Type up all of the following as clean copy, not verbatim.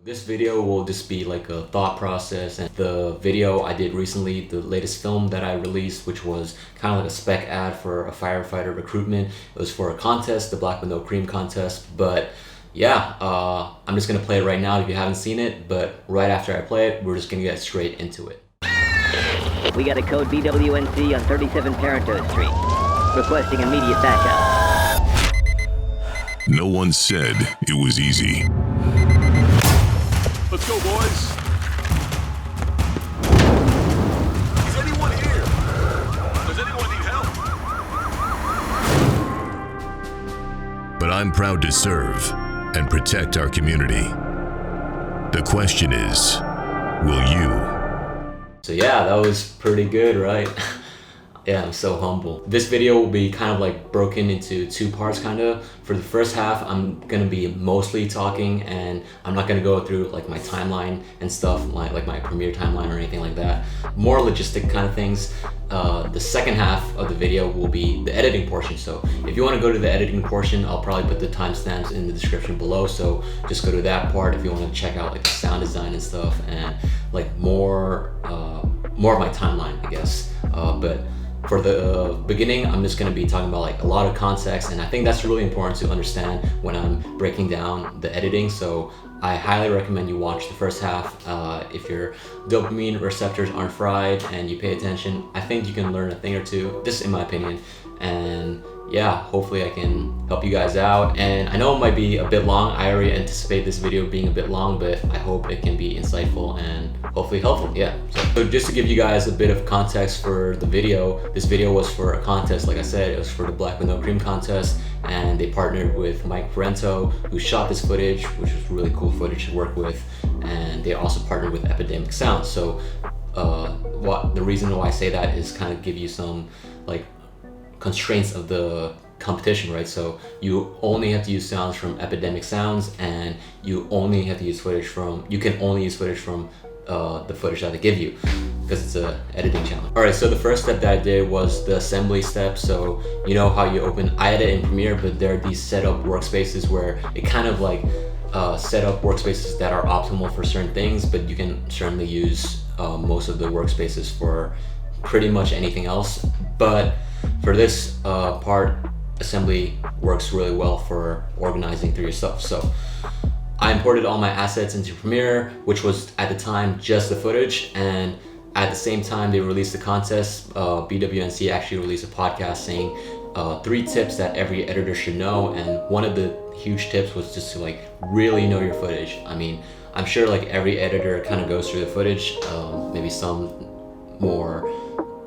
This video will just be like a thought process, and the video I did recently, the latest film that I released, which was kind of like a spec ad for a firefighter recruitment. It was for a contest, the Black with No Cream contest. But yeah, I'm just gonna play it right now if you haven't seen it, but right after I play it, we're just gonna get straight into it. We got a code BWNC on 37 Parenthood Street, requesting immediate backup. No one said it was easy. Let's go, boys. Is anyone here? Does anyone need help? But I'm proud to serve and protect our community. The question is, will you? So yeah, that was pretty good, right? Yeah, I'm so humble. This video will be kind of like broken into two parts kind of. For the first half, I'm gonna be mostly talking, and I'm not gonna go through like my timeline and stuff, like my Premiere timeline or anything like that. More logistic kind of things. The second half of the video will be the editing portion. So if you wanna go to the editing portion, I'll probably put the timestamps in the description below. So just go to that part if you wanna check out like the sound design and stuff, and like more of my timeline, I guess. But for the beginning, I'm just going to be talking about like a lot of context, and I think that's really important to understand when I'm breaking down the editing. So I highly recommend you watch the first half. If your dopamine receptors aren't fried and you pay attention, I think you can learn a thing or two, just in my opinion. And yeah, hopefully I can help you guys out. And I know it might be a bit long. I already anticipate this video being a bit long, but I hope it can be insightful and hopefully helpful. Yeah. So just to give you guys a bit of context for the video, this video was for a contest. Like I said, it was for the Black with No Cream contest, and they partnered with Mike Parento, who shot this footage, which was really cool footage to work with. And they also partnered with Epidemic Sound. So the reason why I say that is kind of give you some like constraints of the competition, right? So you only have to use sounds from Epidemic Sounds, and you only have to use footage from, you can only use footage from the footage that they give you, because it's a editing challenge. All right, so the first step that I did was the assembly step. So you know how you open, I edit in Premiere, but there are these setup workspaces where it kind of like set up workspaces that are optimal for certain things, but you can certainly use most of the workspaces for pretty much anything else. But for this part, assembly works really well for organizing through your stuff. So I imported all my assets into Premiere, which was at the time just the footage, and at the same time they released the contest, BWNC actually released a podcast saying 3 tips that every editor should know, and one of the huge tips was just to like really know your footage. I mean, I'm sure like every editor kind of goes through the footage, maybe some more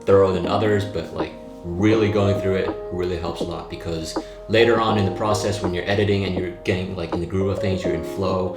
thorough than others, but like really going through it really helps a lot, because later on in the process when you're editing and you're getting like in the groove of things, you're in flow,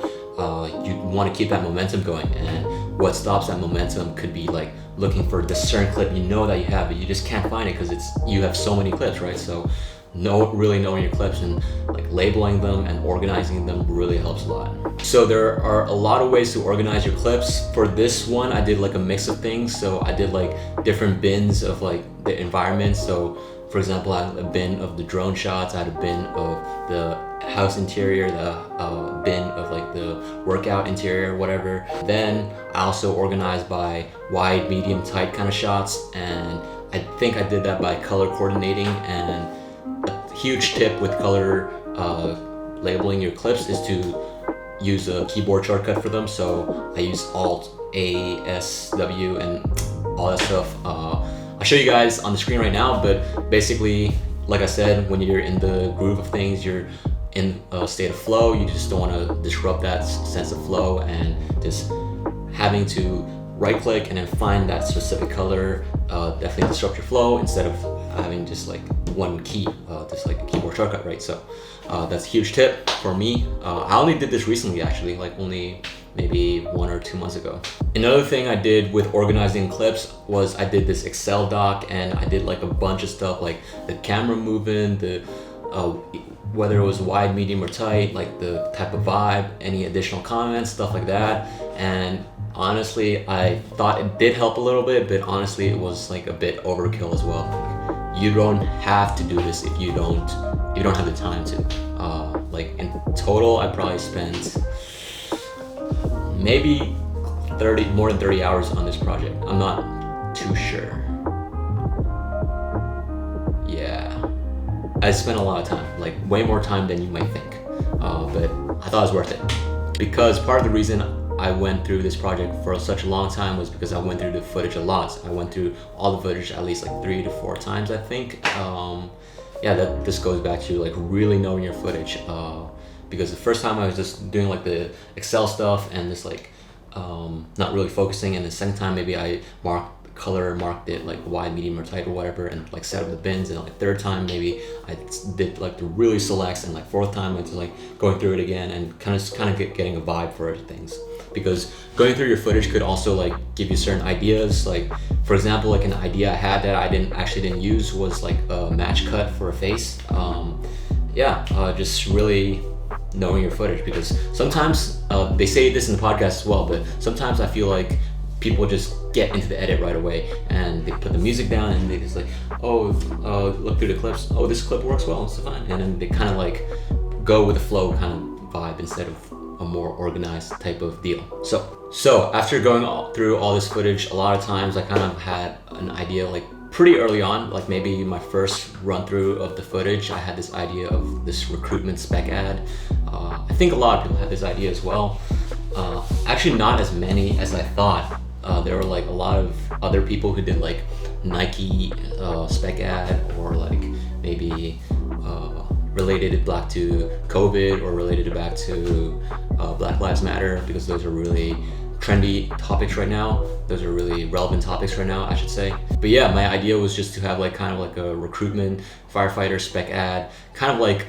you want to keep that momentum going, and what stops that momentum could be like looking for this certain clip you know that you have, but you just can't find it because you have so many clips, right? So really knowing your clips and like labeling them and organizing them really helps a lot. So there are a lot of ways to organize your clips. For this one, I did like a mix of things. So I did like different bins of like the environment. So for example, I had a bin of the drone shots, I had a bin of the house interior, the bin of like the workout interior, whatever. Then I also organized by wide, medium, tight kind of shots, and I think I did that by color coordinating. And a huge tip with color labeling your clips is to use a keyboard shortcut for them. So I use Alt A, S, W, and all that stuff. I'll show you guys on the screen right now, but basically, like I said, when you're in the groove of things, you're in a state of flow, you just don't want to disrupt that sense of flow, and just having to right click and then find that specific color definitely disrupt your flow, instead of having just like one key, just like a keyboard shortcut, right? So that's a huge tip for me. I only did this recently, actually, like only maybe 1 or 2 months ago. Another thing I did with organizing clips was I did this Excel doc, and I did like a bunch of stuff, like the camera movement, the whether it was wide, medium, or tight, like the type of vibe, any additional comments, stuff like that. And honestly, I thought it did help a little bit, but honestly it was like a bit overkill as well. You don't have to do this if you don't have the time to. Like in total, I probably spent maybe more than 30 hours on this project. I'm not too sure. Yeah, I spent a lot of time, like way more time than you might think, but I thought it was worth it. Because part of the reason I went through this project for such a long time was because I went through the footage a lot. I went through all the footage at least like 3 to 4 times, I think. Yeah, this goes back to like really knowing your footage. Because the first time I was just doing like the Excel stuff and just like not really focusing, and the second time maybe I marked it like wide, medium, or tight or whatever, and like set up the bins, and like third time maybe I did like the really selects, and like fourth time I was like going through it again and kind of getting a vibe for things. Because going through your footage could also like give you certain ideas. Like for example, like an idea I had that I didn't use was like a match cut for a face. Just really knowing your footage, because sometimes they say this in the podcast as well, but sometimes I feel like people just get into the edit right away and they put the music down and they just like, look through the clips, this clip works well, it's fine, and then they kind of like go with the flow kind of vibe instead of a more organized type of deal. So after going through all this footage, a lot of times I kind of had an idea like pretty early on, like maybe my first run through of the footage, I had this idea of this recruitment spec ad. I think a lot of people had this idea as well. Actually not as many as I thought. There were like a lot of other people who did like Nike spec ad, or like maybe related it back to COVID, or related it back to Black Lives Matter, because those are really trendy topics right now. Those are really relevant topics right now, I should say. But yeah, my idea was just to have like kind of like a recruitment firefighter spec ad, kind of like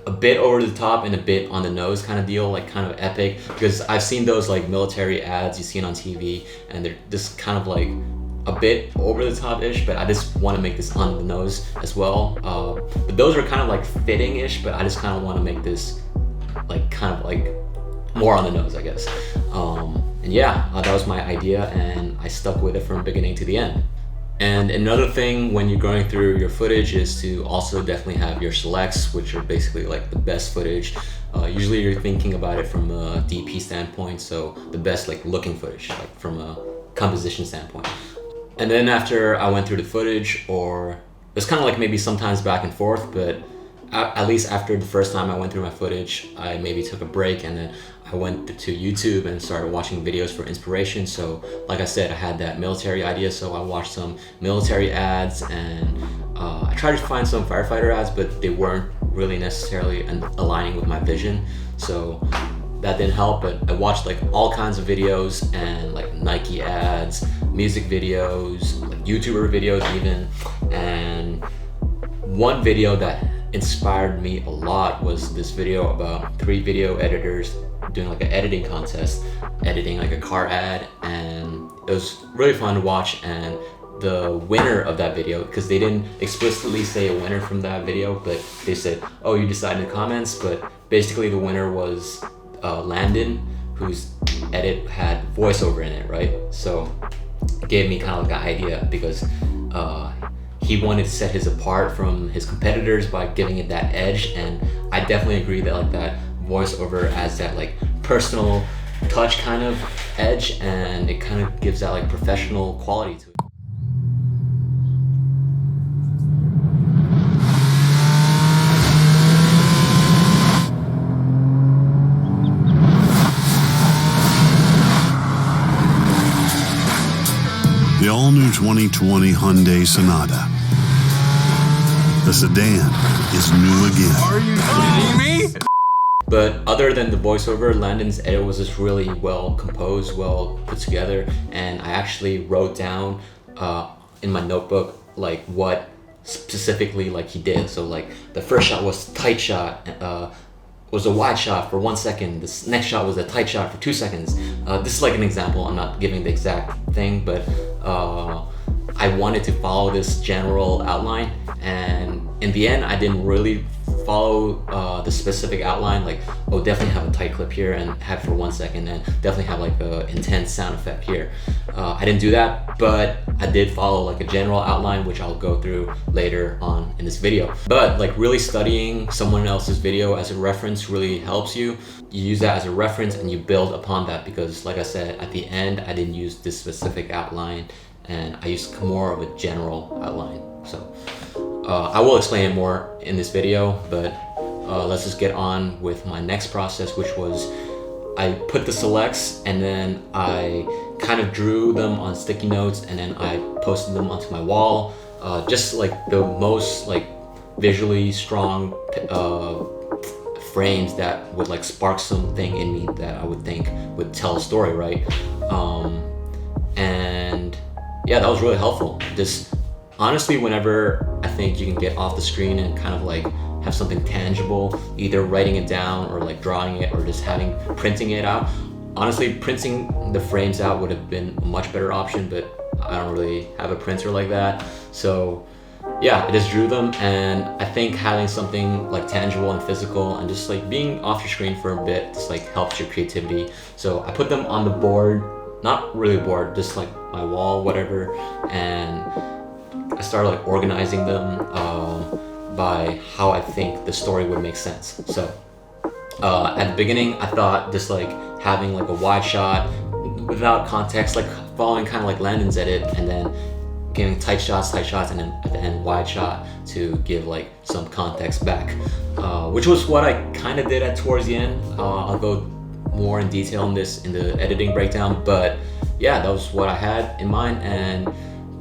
a bit over the top and a bit on the nose kind of deal, like kind of epic, because I've seen those like military ads you see on TV, and they're just kind of like a bit over the top-ish, but I just want to make this on the nose as well. But those are kind of like fitting-ish, but I just kind of want to make this like kind of like more on the nose, I guess. And yeah, that was my idea, and I stuck with it from beginning to the end. And another thing when you're going through your footage is to also definitely have your selects, which are basically like the best footage. Usually you're thinking about it from a DP standpoint, so the best like looking footage, like from a composition standpoint. And then after I went through the footage, or it's kind of like maybe sometimes back and forth, but at least after the first time I went through my footage, I maybe took a break, and then I went to YouTube and started watching videos for inspiration. So like I said, I had that military idea, so I watched some military ads, and I tried to find some firefighter ads, but they weren't really necessarily aligning with my vision, so that didn't help. But I watched like all kinds of videos, and like Nike ads, music videos, like YouTuber videos even. And one video that inspired me a lot was this video about 3 video editors doing like an editing contest, editing like a car ad, and it was really fun to watch. And the winner of that video, because they didn't explicitly say a winner from that video, but they said, oh, you decide in the comments, but basically the winner was Landon, whose edit had voiceover in it, right? So it gave me kind of like an idea, because he wanted to set his apart from his competitors by giving it that edge, and I definitely agree that like that voiceover adds that like personal touch kind of edge, and it kind of gives that like professional quality to it. The all-new 2020 Hyundai Sonata. The sedan is new again. Are you kidding me? But other than the voiceover, Landon's edit was just really well composed, well put together, and I actually wrote down in my notebook like what specifically like he did. So like the first shot was tight shot, was a wide shot for 1 second. This next shot was a tight shot for 2 seconds. This is like an example. I'm not giving the exact thing, but I wanted to follow this general outline, and in the end I didn't really follow the specific outline, like, oh, definitely have a tight clip here and have for 1 second, and definitely have like a intense sound effect here. I didn't do that, but I did follow like a general outline, which I'll go through later on in this video. But like really studying someone else's video as a reference really helps you. You use that as a reference and you build upon that, because like I said, at the end, I didn't use this specific outline and I used more of a general outline. So I will explain it more in this video, but let's just get on with my next process, which was I put the selects and then I kind of drew them on sticky notes and then I posted them onto my wall. Just like the most like visually strong frames that would like spark something in me that I would think would tell a story, right? And yeah, that was really helpful. Just honestly, whenever I think you can get off the screen and kind of like have something tangible, either writing it down or like drawing it or just printing it out. Honestly, printing the frames out would have been a much better option, but I don't really have a printer like that. So yeah, I just drew them, and I think having something like tangible and physical and just like being off your screen for a bit just like helps your creativity. So I put them on the board, not really board, just like my wall, whatever, and I started like organizing them by how I think the story would make sense. So at the beginning, I thought just like having like a wide shot without context, like following kind of like Landon's edit, and then giving tight shots, and then at the end wide shot to give like some context back, which was what I kind of did towards the end. I'll go more in detail on this in the editing breakdown, but yeah, that was what I had in mind. And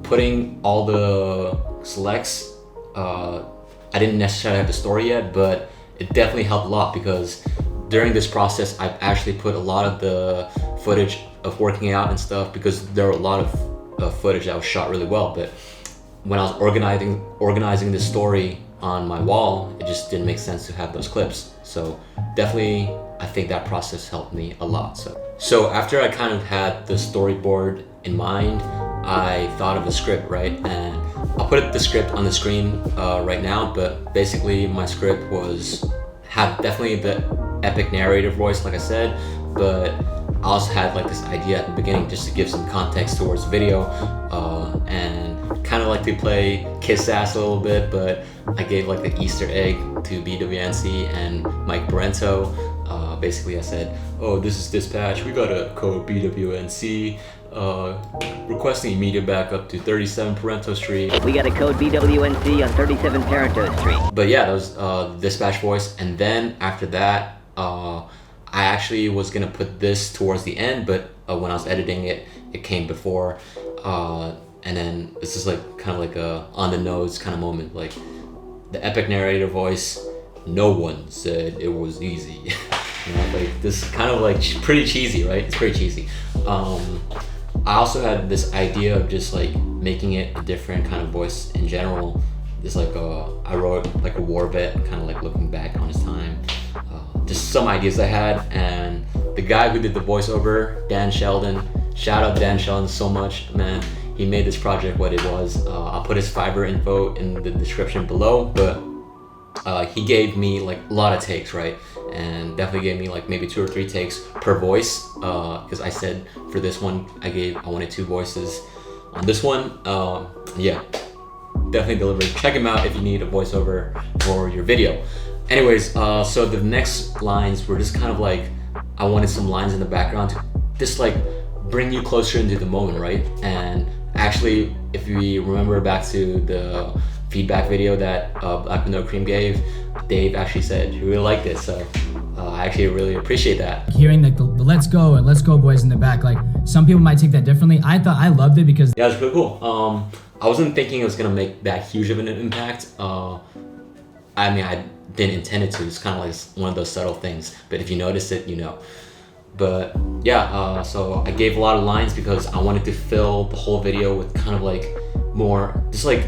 putting all the selects, I didn't necessarily have the story yet, but it definitely helped a lot, because during this process, I've actually put a lot of the footage of working out and stuff, because there were a lot of footage that was shot really well. But when I was organizing the story on my wall, it just didn't make sense to have those clips. So definitely, I think that process helped me a lot. So after I kind of had the storyboard in mind, I thought of a script, right? And I'll put the script on the screen right now, but basically my script had definitely the epic narrator voice, like I said, but I also had like this idea at the beginning just to give some context towards the video, and kind of like to play kiss ass a little bit, but I gave like the Easter egg to BWNC and Mike Barrento. Basically I said, oh, this is dispatch, we got a code BWNC, requesting immediate backup to 37 Parento Street. We got a code BWNC on 37 Parento Street. But yeah, that was the dispatch voice. And then after that, I actually was gonna put this towards the end, but when I was editing it, it came before. And then this is like kind of like a on the nose kind of moment, like the epic narrator voice. No one said it was easy. You know, like this kind of like pretty cheesy, right? It's pretty cheesy. I also had this idea of just like making it a different kind of voice in general. Just like I wrote like a war vet, kind of like looking back on his time. Just some ideas I had, and the guy who did the voiceover, Dan Sheldon, shout out Dan Sheldon so much, man. He made this project what it was. I'll put his Fiverr info in the description below, but he gave me like a lot of takes, right? And definitely gave me like maybe 2 or 3 takes per voice, because I said for this one I wanted 2 voices on this one. Yeah, definitely delivered. Check him out if you need a voiceover for your video. Anyways, so the next lines were just kind of like, I wanted some lines in the background to just like bring you closer into the moment, right? And actually, if we remember back to the feedback video that Black with No Cream gave, Dave actually said he really liked it, so I actually really appreciate that. Hearing like the let's go and let's go boys in the back, like some people might take that differently. I loved it because yeah, it's pretty cool. I wasn't thinking it was gonna make that huge of an impact. I mean, I didn't intend it to. It's kind of like one of those subtle things, but if you notice it, you know. But yeah, so I gave a lot of lines because I wanted to fill the whole video with kind of like more, just like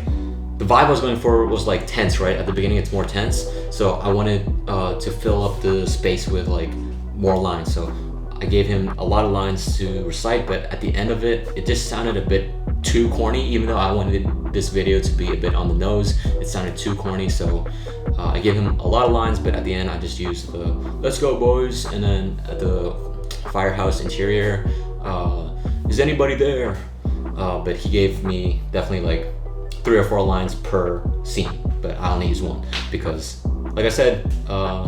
the vibe I was going for was like tense, right? At the beginning it's more tense, so I wanted to fill up the space with like more lines. So I gave him a lot of lines to recite, but at the end of it, it just sounded a bit too corny. Even though I wanted this video to be a bit on the nose, it sounded too corny, so I gave him a lot of lines, but at the end I just used the let's go boys, and then at the firehouse interior, is anybody there? but he gave me definitely like 3 or 4 lines per scene, but I only use one because, like I said,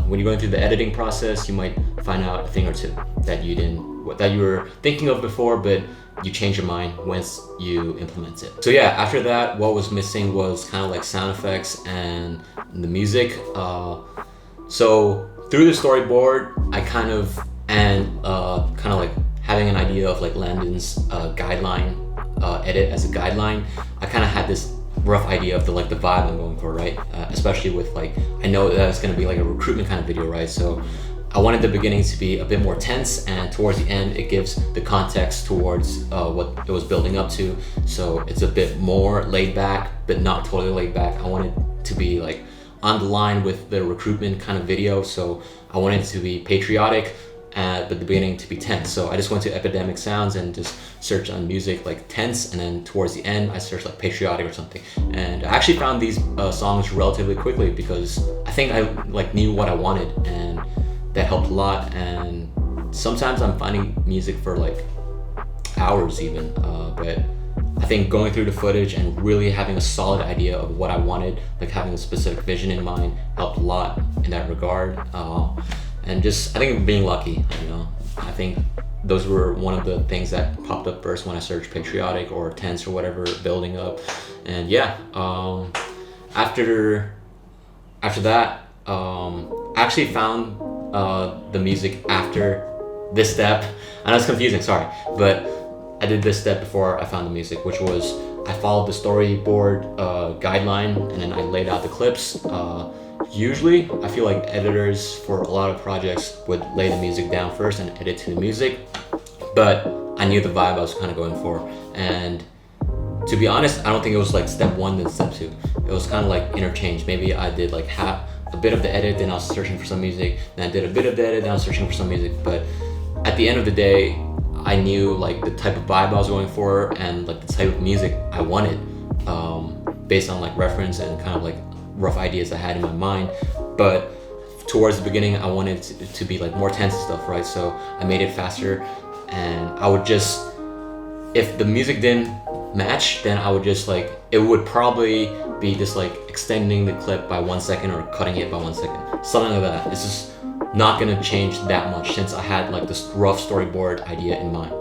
when you're going through the editing process, you might find out a thing or two that you were thinking of before, but you change your mind once you implement it. So yeah, after that, what was missing was kind of like sound effects and the music. So through the storyboard, I kind of like having an idea of like Landon's guideline edit as a guideline, I kind of had this rough idea of the vibe I'm going for, right? Especially with like, I know that it's going to be like a recruitment kind of video, right? So I wanted the beginning to be a bit more tense, and towards the end it gives the context towards what it was building up to. So it's a bit more laid back, but not totally laid back. I wanted to be like on the line with the recruitment kind of video. So I wanted it to be patriotic, but the beginning to be tense. So I just went to Epidemic Sounds and just searched on music like tense, and then towards the end I searched like patriotic or something. And I actually found these songs relatively quickly because I think I like knew what I wanted, and that helped a lot. And sometimes I'm finding music for like hours even, but I think going through the footage and really having a solid idea of what I wanted, like having a specific vision in mind, helped a lot in that regard. And just, I think being lucky, you know, I think those were one of the things that popped up first when I searched patriotic or tense or whatever, building up. And yeah, after that, I actually found the music after this step. I know it's confusing, sorry, but I did this step before I found the music, which was I followed the storyboard guideline, and then I laid out the clips. Usually, I feel like editors for a lot of projects would lay the music down first and edit to the music, but I knew the vibe I was kind of going for. And to be honest, I don't think it was like step 1 then step 2. It was kind of like interchange. Maybe I did like a bit of the edit, then I was searching for some music, then I did a bit of the edit, then I was searching for some music. But at the end of the day, I knew like the type of vibe I was going for and like the type of music I wanted, based on like reference and kind of like rough ideas I had in my mind. But towards the beginning, I wanted to be like more tense and stuff, right? So I made it faster, and I would just, if the music didn't match, then I would just like, it would probably be just like extending the clip by 1 second or cutting it by 1 second, something like that. It's just not gonna change that much since I had like this rough storyboard idea in mind.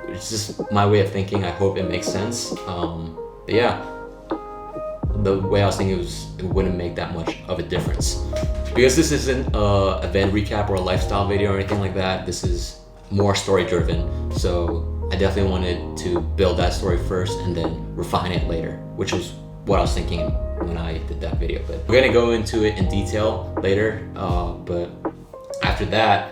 It's just my way of thinking. I hope it makes sense. But yeah, the way I was thinking it wouldn't make that much of a difference. Because this isn't a event recap or a lifestyle video or anything like that, this is more story driven. So I definitely wanted to build that story first and then refine it later, which was what I was thinking when I did that video. But we're gonna go into it in detail later. But after that,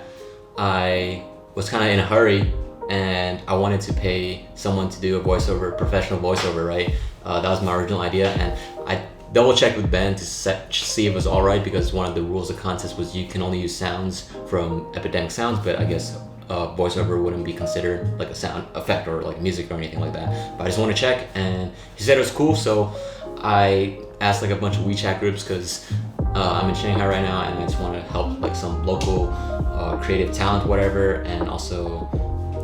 I was kind of in a hurry, and I wanted to pay someone to do a voiceover, professional voiceover, right? That was my original idea, and I double checked with Ben to see if it was all right, because one of the rules of the contest was you can only use sounds from Epidemic Sounds, but I guess voiceover wouldn't be considered like a sound effect or like music or anything like that. But I just want to check, and he said it was cool, so I asked like a bunch of WeChat groups, because I'm in Shanghai right now, and I just want to help like some local creative talent, whatever, and also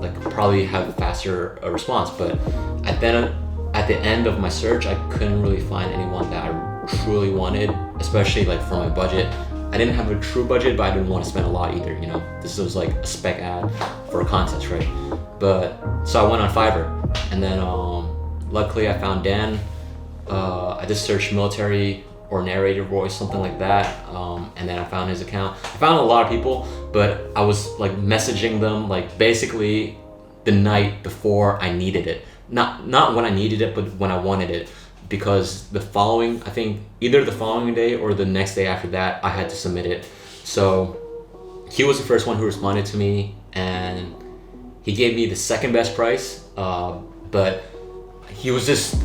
like probably have a faster response. But at the end of my search, I couldn't really find anyone that I truly wanted, especially like for my budget. I didn't have a true budget, but I didn't want to spend a lot either, you know? This was like a spec ad for a contest, right? But, so I went on Fiverr, and then luckily I found Dan. I just searched military or narrator voice, something like that, and then I found his account. I found a lot of people, but I was like messaging them like basically the night before I needed it. Not when I needed it, but when I wanted it, because the following, I think either the following day or the next day after that, I had to submit it. So he was the first one who responded to me, and he gave me the second best price, but he was just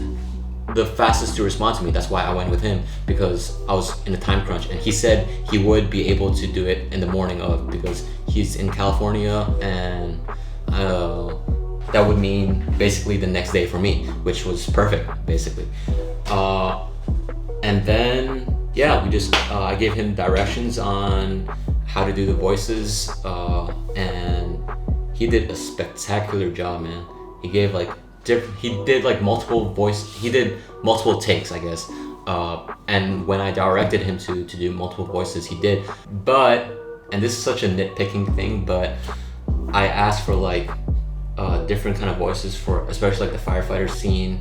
the fastest to respond to me. That's why I went with him, because I was in a time crunch, and he said he would be able to do it in the morning of, because he's in California, and that would mean basically the next day for me, which was perfect, basically. And then, yeah, we just, I gave him directions on how to do the voices, and he did a spectacular job, man. He gave like he did like he did multiple takes, I guess. And when I directed him to do multiple voices, he did. But, and this is such a nitpicking thing, but I asked for like different kind of voices for, especially like the firefighter scene,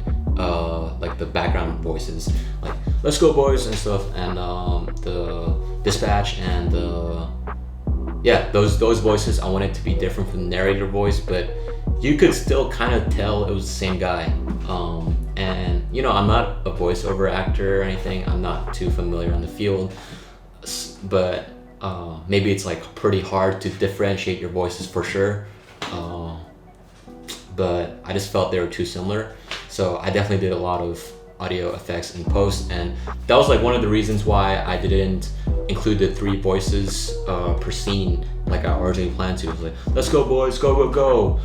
like the background voices, like "Let's go boys" and stuff, and the dispatch and those voices. I wanted to be different from the narrator voice, but you could still kind of tell it was the same guy. And you know, I'm not a voiceover actor or anything. I'm not too familiar on the field, but maybe it's like pretty hard to differentiate your voices for sure. But I just felt they were too similar, so I definitely did a lot of audio effects in post, and that was like one of the reasons why I didn't include the 3 voices per scene like I originally planned to. It was like, "Let's go boys, go go go,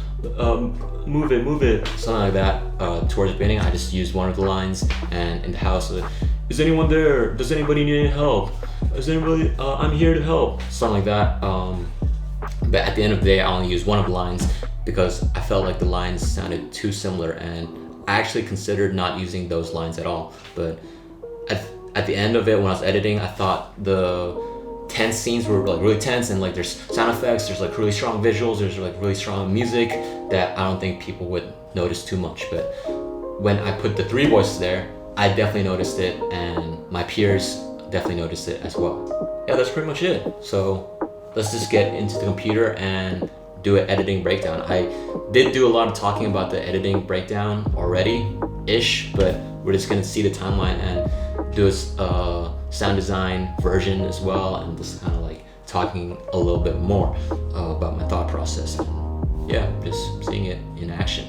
move it," something like that. Towards the beginning, I just used one of the lines, and in the house, like, "Is anyone there? Does anybody need any help? Is anybody? I'm here to help," something like that. But at the end of the day, I only used one of the lines because I felt like the lines sounded too similar, and I actually considered not using those lines at all. But at the end of it, when I was editing, I thought the tense scenes were like really tense, and like there's sound effects, there's like really strong visuals, there's like really strong music that I don't think people would notice too much. But when I put the 3 voices there, I definitely noticed it, and my peers definitely noticed it as well. Yeah, that's pretty much it. So let's just get into the computer and do an editing breakdown. I did do a lot of talking about the editing breakdown already-ish, but we're just gonna see the timeline and do a sound design version as well, and just kind of like talking a little bit more about my thought process. And yeah, just seeing it in action.